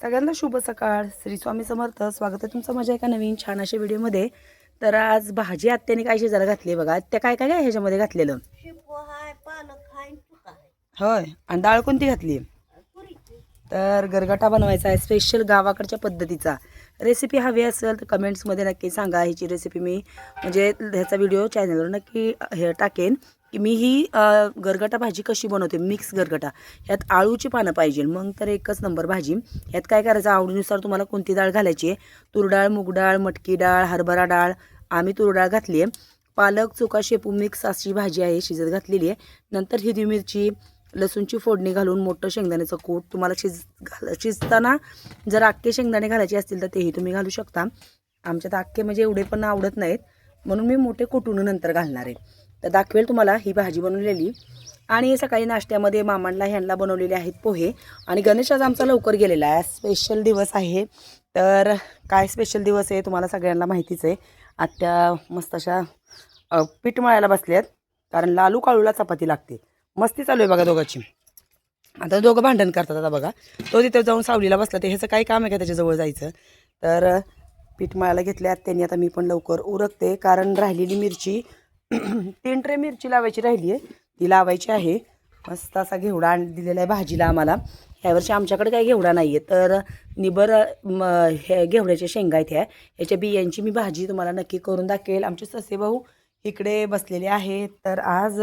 सगळ्यांना शुभ सकाळ. श्री स्वामी समर्थ. स्वागत आहे तुमचं माझ्या एका नवीन छान अशा व्हिडिओमध्ये. तर आज भाजी आत्याने काय शिजायला घातली बघा. आत्या काय काय काय ह्याच्यामध्ये घातलेलं. होय. आणि डाळ कोणती घातली? तर गरगटा बनवायचा आहे स्पेशल गावाकडच्या पद्धतीचा. रेसिपी हवी असेल तर कमेंट्समध्ये नक्की सांगा. ह्याची रेसिपी मी म्हणजे ह्याचा व्हिडिओ चॅनलवर नक्की हे टाकेन की मी ही गरगटा भाजी कशी बनवते. मिक्स गरगटा. ह्यात आळूची पानं पाहिजे मग तर एकच नंबर भाजी. ह्यात काय करायचं आवडीनुसार तुम्हाला कोणती डाळ घालायची आहे. तूर डाळ, मूग डाळ, मटकी डाळ, हरभरा डाळ. आम्ही तूर डाळ घातली आहे. पालक, चोका, शेपू मिक्स अशी भाजी आहे शिजत घातलेली आहे. नंतर हिरवी मिरची, लसूणची फोडणी घालून मोठं शेंगदाण्याचं कूट. तुम्हाला शिजताना जर अख्खे शेंगदाणे घालायचे असतील तर तेही तुम्ही घालू शकता. आमच्यात अख्खे म्हणजे एवढे पण आवडत नाहीत म्हणून मी मोठे कुटून नंतर घालणार आहे. तर दाखवेल तुम्हाला ही भाजी बनवलेली. आणि सकाळी नाश्त्यामध्ये मामांना ह्यांना बनवलेले आहेत पोहे. आणि गणेश आज आमचा लवकर गेलेला आहे. स्पेशल दिवस आहे. तर काय स्पेशल दिवस आहे तुम्हाला सगळ्यांना माहितीच आहे. आत्या मस्त अशा पीठ मळायला बसल्यात कारण लालू काळूला चपाती लागते. मस्ती चालू आहे बघा दोघांची. आता दोघं भांडण करतात. आता बघा तो तिथे जाऊन सावलीला बसला. ते ह्याचं काही काम आहे का त्याच्याजवळ जायचं. तर पीठ मळायला घेतल्यात त्यांनी. आता मी पण लवकर उरकते कारण राहिलेली मिरची 3 ट्रे मिरची लावायची राहिली आहे. ती लावायची आहे. मस्त असा घेवडा दिलेला आहे भाजीला आम्हाला. ह्यावर्षी आमच्याकडे काही घेवडा नाही आहे तर निबर हे घेवड्याच्या शेंगा आहेत ह्याच्या बियांची मी भाजी तुम्हाला नक्की करून दाखवेल. आमचे ससे भाऊ इकडे बसलेले आहेत. तर आज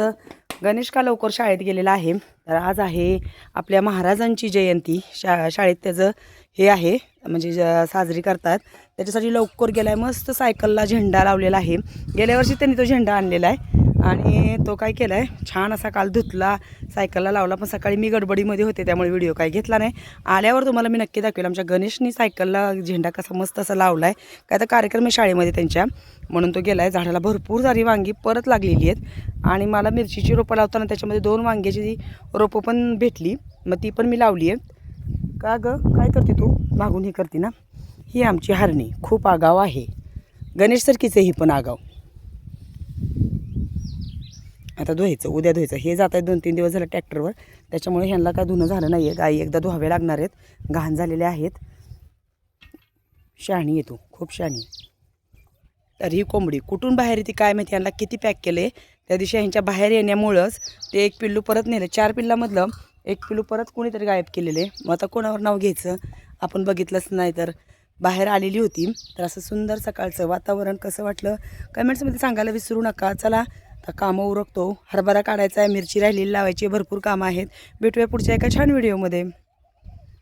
गणेश का लवकर शाळेत गेलेला आहे. तर आज आहे आपल्या महाराजांची जयंती. शाळेत त्याचं हे आहे म्हणजे साजरी करतात त्याच्यासाठी लवकर गेला आहे. मस्त सायकलला झेंडा लावलेला आहे. गेल्या वर्षी त्यांनी तो झेंडा आणलेला आहे आणि तो काय केला आहे छान असा काल धुतला सायकलला लावला. पण सकाळी मी गडबडीमध्ये होते त्यामुळे व्हिडिओ काही घेतला नाही. आल्यावर तुम्हाला मी नक्की दाखवेल. आमच्या गणेशनी सायकलला झेंडा कसा मस्त असा लावला आहे. काय तर कार्यक्रम आहे शाळेमध्ये त्यांच्या म्हणून तो गेला आहे. झाडाला भरपूर सारी वांगी परत लागलेली आहेत. आणि मला मिरचीची रोपं लावताना त्याच्यामध्ये 2 वांग्याची रोपं पण भेटली मग ती पण मी लावली आहे. का गं काय करते तू मागून ही करते ना. ही आमची हरणी खूप आगाव आहे. गणेशसारखीच आहे ही पण आगाव. आता धुवायचं उद्या धुवायचं. हे जात आहे 2-3 दिवस झालं ट्रॅक्टरवर त्याच्यामुळे ह्यांना काय धुणं झालं नाही आहे. गाई एकदा धुवावे लागणार आहेत. घाण झालेले आहेत. शहाणी येतो खूप शहाणी. तर ही कोंबडी कुठून बाहेर येते काय माहिती. यांना किती पॅक केले. त्या दिवशी ह्यांच्या बाहेर येण्यामुळंच ते 1 पिल्लू परत नेलं. 4 पिल्लामधलं 1 पिल्लू परत कोणीतरी गायब केलेले. मग आता कोणावर नाव घ्यायचं आपण बघितलंच नाही तर बाहेर आलेली होती. तर असं सुंदर सकाळचं वातावरण कसं वाटलं कमेंट्समध्ये सांगायला विसरू नका. चला आता कामं उरकतो. हरभरा काढायचा आहे, मिरची राहिलेली लावायची, भरपूर कामं आहेत. भेटूया पुढच्या एका छान व्हिडिओमध्ये.